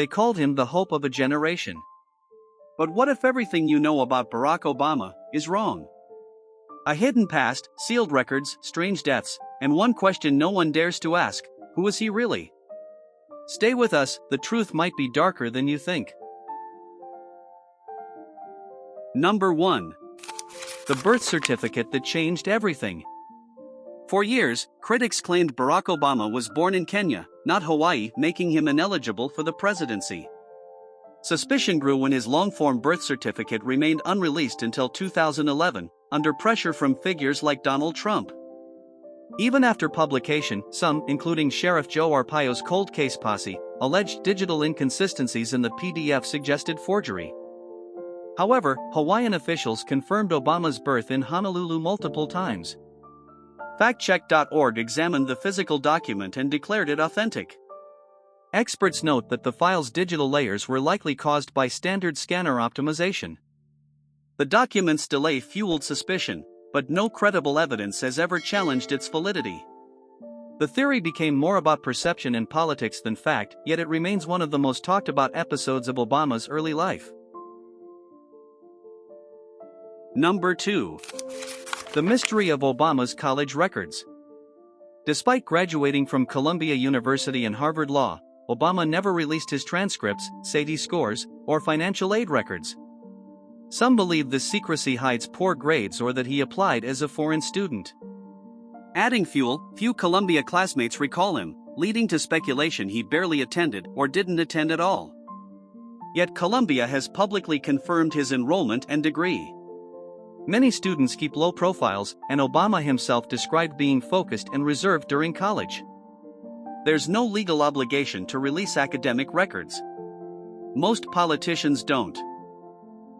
They called him the hope of a generation. But what if everything you know about Barack Obama is wrong? A hidden past, sealed records, strange deaths, and one question no one dares to ask: who is he really? Stay with us, the truth might be darker than you think. Number 1. The birth certificate that changed everything. For years, critics claimed Barack Obama was born in Kenya, not Hawaii, making him ineligible for the presidency. Suspicion grew when his long-form birth certificate remained unreleased until 2011, under pressure from figures like Donald Trump. Even after publication, some, including Sheriff Joe Arpaio's cold case posse, alleged digital inconsistencies in the PDF suggested forgery. However, Hawaiian officials confirmed Obama's birth in Honolulu multiple times. FactCheck.org examined the physical document and declared it authentic. Experts note that the file's digital layers were likely caused by standard scanner optimization. The document's delay fueled suspicion, but no credible evidence has ever challenged its validity. The theory became more about perception and politics than fact, yet it remains one of the most talked about episodes of Obama's early life. Number 2. The mystery of Obama's college records. Despite graduating from Columbia University and Harvard Law, Obama never released his transcripts, SAT scores, or financial aid records. Some believe this secrecy hides poor grades or that he applied as a foreign student. Adding fuel, few Columbia classmates recall him, leading to speculation he barely attended or didn't attend at all. Yet Columbia has publicly confirmed his enrollment and degree. Many students keep low profiles, and Obama himself described being focused and reserved during college. There's no legal obligation to release academic records. Most politicians don't.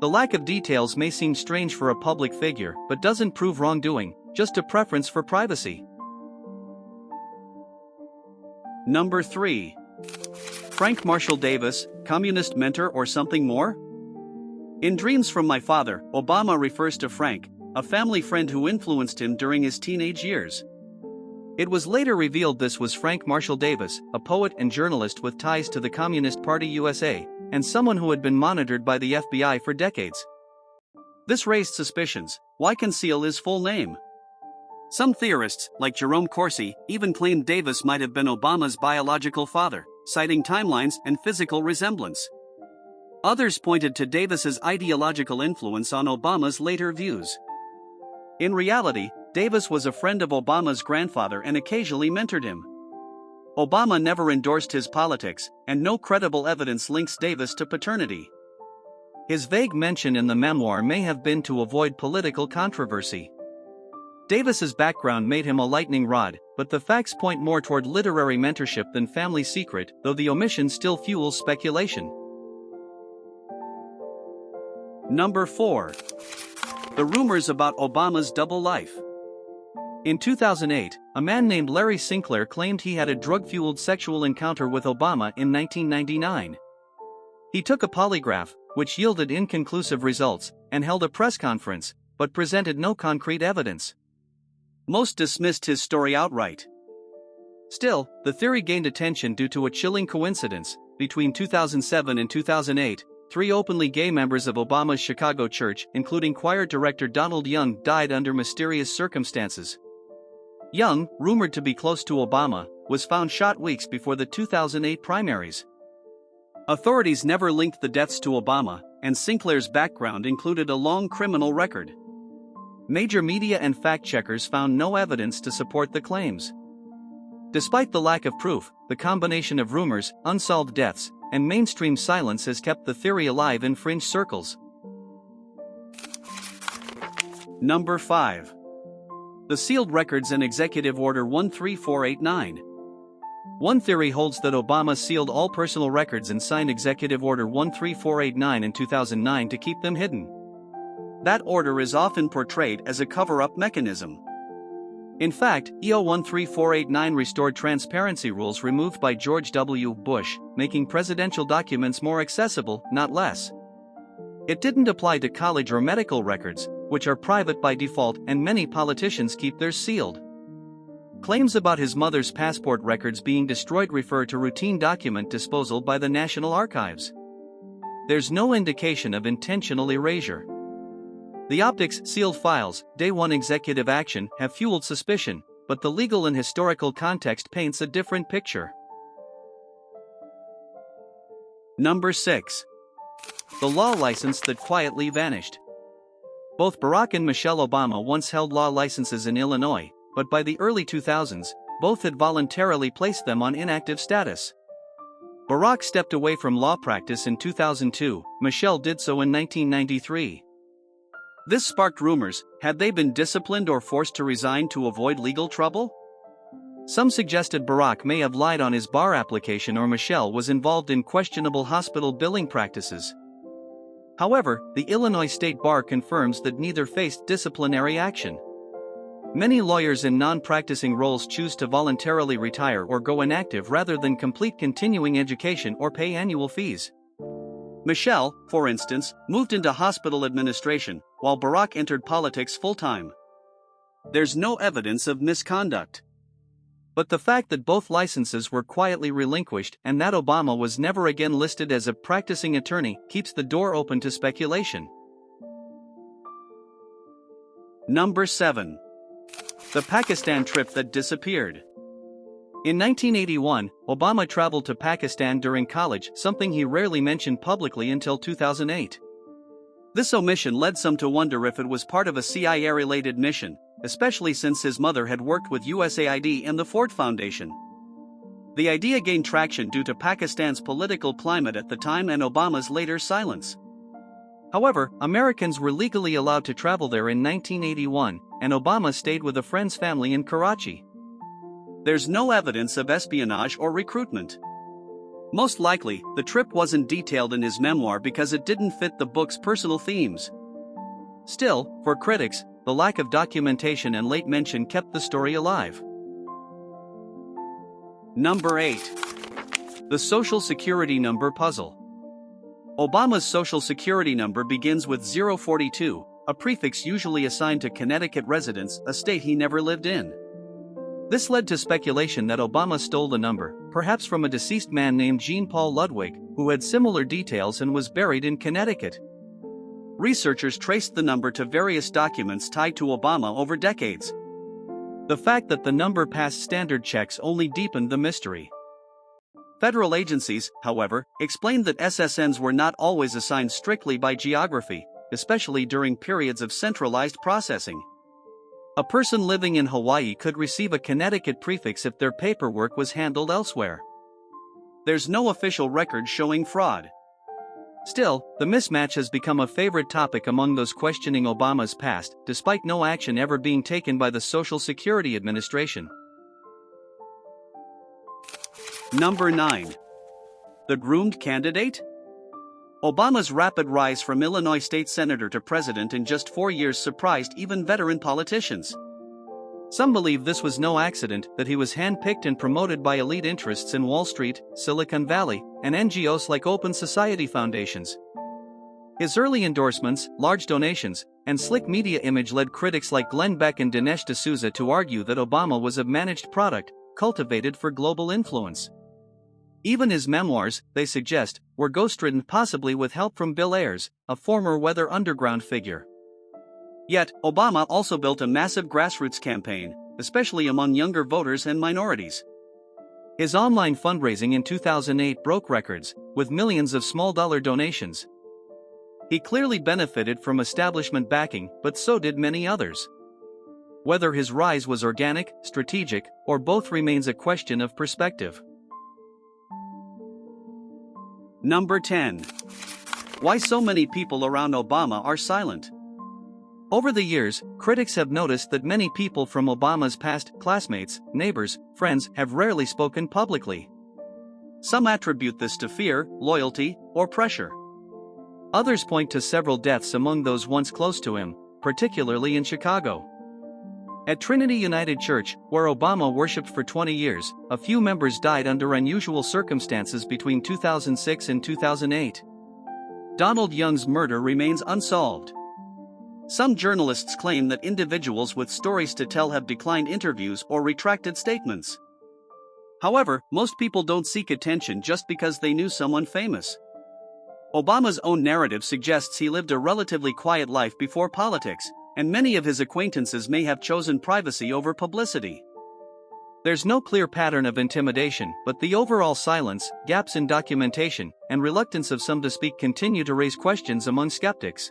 The lack of details may seem strange for a public figure, but doesn't prove wrongdoing, just a preference for privacy. Number 3. Frank Marshall Davis, communist mentor or something more? In Dreams from My Father, Obama refers to Frank, a family friend who influenced him during his teenage years. It was later revealed this was Frank Marshall Davis, a poet and journalist with ties to the Communist Party USA, and someone who had been monitored by the FBI for decades. This raised suspicions. Why conceal his full name? Some theorists, like Jerome Corsi, even claimed Davis might have been Obama's biological father, citing timelines and physical resemblance. Others pointed to Davis's ideological influence on Obama's later views. In reality, Davis was a friend of Obama's grandfather and occasionally mentored him. Obama never endorsed his politics, and no credible evidence links Davis to paternity. His vague mention in the memoir may have been to avoid political controversy. Davis's background made him a lightning rod, but the facts point more toward literary mentorship than family secret, though the omission still fuels speculation. Number 4. The rumors about Obama's double life. In 2008, a man named Larry Sinclair claimed he had a drug-fueled sexual encounter with Obama in 1999. He took a polygraph, which yielded inconclusive results, and held a press conference, but presented no concrete evidence. Most dismissed his story outright. Still, the theory gained attention due to a chilling coincidence. Between 2007 and 2008, 3 openly gay members of Obama's Chicago church, including choir director Donald Young, died under mysterious circumstances. Young, rumored to be close to Obama, was found shot weeks before the 2008 primaries. Authorities never linked the deaths to Obama, and Sinclair's background included a long criminal record. Major media and fact-checkers found no evidence to support the claims. Despite the lack of proof, the combination of rumors, unsolved deaths, and mainstream silence has kept the theory alive in fringe circles. Number 5. The sealed records and Executive Order 13489. One theory holds that Obama sealed all personal records and signed Executive Order 13489 in 2009 to keep them hidden. That order is often portrayed as a cover-up mechanism. In fact, EO 13489 restored transparency rules removed by George W. Bush, making presidential documents more accessible, not less. It didn't apply to college or medical records, which are private by default, and many politicians keep theirs sealed. Claims about his mother's passport records being destroyed refer to routine document disposal by the National Archives. There's no indication of intentional erasure. The optics, sealed files, Day 1 executive action have fueled suspicion, but the legal and historical context paints a different picture. Number 6. The law license that quietly vanished. Both Barack and Michelle Obama once held law licenses in Illinois, but by the early 2000s, both had voluntarily placed them on inactive status. Barack stepped away from law practice in 2002, Michelle did so in 1993. This sparked rumors: had they been disciplined or forced to resign to avoid legal trouble? Some suggested Barack may have lied on his bar application or Michelle was involved in questionable hospital billing practices. However, the Illinois State Bar confirms that neither faced disciplinary action. Many lawyers in non-practicing roles choose to voluntarily retire or go inactive rather than complete continuing education or pay annual fees. Michelle, for instance, moved into hospital administration, while Barack entered politics full-time. There's no evidence of misconduct. But the fact that both licenses were quietly relinquished and that Obama was never again listed as a practicing attorney keeps the door open to speculation. Number 7. The Pakistan trip that disappeared. In 1981, Obama traveled to Pakistan during college, something he rarely mentioned publicly until 2008. This omission led some to wonder if it was part of a CIA-related mission, especially since his mother had worked with USAID and the Ford Foundation. The idea gained traction due to Pakistan's political climate at the time and Obama's later silence. However, Americans were legally allowed to travel there in 1981, and Obama stayed with a friend's family in Karachi. There's no evidence of espionage or recruitment. Most likely, the trip wasn't detailed in his memoir because it didn't fit the book's personal themes. Still, for critics, the lack of documentation and late mention kept the story alive. Number 8. The Social Security Number Puzzle. Obama's Social Security number begins with 042, a prefix usually assigned to Connecticut residents, a state he never lived in. This led to speculation that Obama stole the number, perhaps from a deceased man named Jean Paul Ludwig, who had similar details and was buried in Connecticut. Researchers traced the number to various documents tied to Obama over decades. The fact that the number passed standard checks only deepened the mystery. Federal agencies, however, explained that SSNs were not always assigned strictly by geography, especially during periods of centralized processing. A person living in Hawaii could receive a Connecticut prefix if their paperwork was handled elsewhere. There's no official record showing fraud. Still, the mismatch has become a favorite topic among those questioning Obama's past, despite no action ever being taken by the Social Security Administration. Number 9. The Groomed Candidate? Obama's rapid rise from Illinois state senator to president in just 4 years surprised even veteran politicians. Some believe this was no accident, that he was handpicked and promoted by elite interests in Wall Street, Silicon Valley, and NGOs like Open Society Foundations. His early endorsements, large donations, and slick media image led critics like Glenn Beck and Dinesh D'Souza to argue that Obama was a managed product, cultivated for global influence. Even his memoirs, they suggest, were ghostwritten possibly with help from Bill Ayers, a former Weather Underground figure. Yet, Obama also built a massive grassroots campaign, especially among younger voters and minorities. His online fundraising in 2008 broke records, with millions of small-dollar donations. He clearly benefited from establishment backing, but so did many others. Whether his rise was organic, strategic, or both remains a question of perspective. Number 10. Why so many people around Obama are silent? Over the years, critics have noticed that many people from Obama's past, classmates, neighbors, friends, have rarely spoken publicly. Some attribute this to fear, loyalty, or pressure. Others point to several deaths among those once close to him, particularly in Chicago. At Trinity United Church, where Obama worshipped for 20 years, a few members died under unusual circumstances between 2006 and 2008. Donald Young's murder remains unsolved. Some journalists claim that individuals with stories to tell have declined interviews or retracted statements. However, most people don't seek attention just because they knew someone famous. Obama's own narrative suggests he lived a relatively quiet life before politics, and many of his acquaintances may have chosen privacy over publicity. There's no clear pattern of intimidation, but the overall silence, gaps in documentation, and reluctance of some to speak continue to raise questions among skeptics.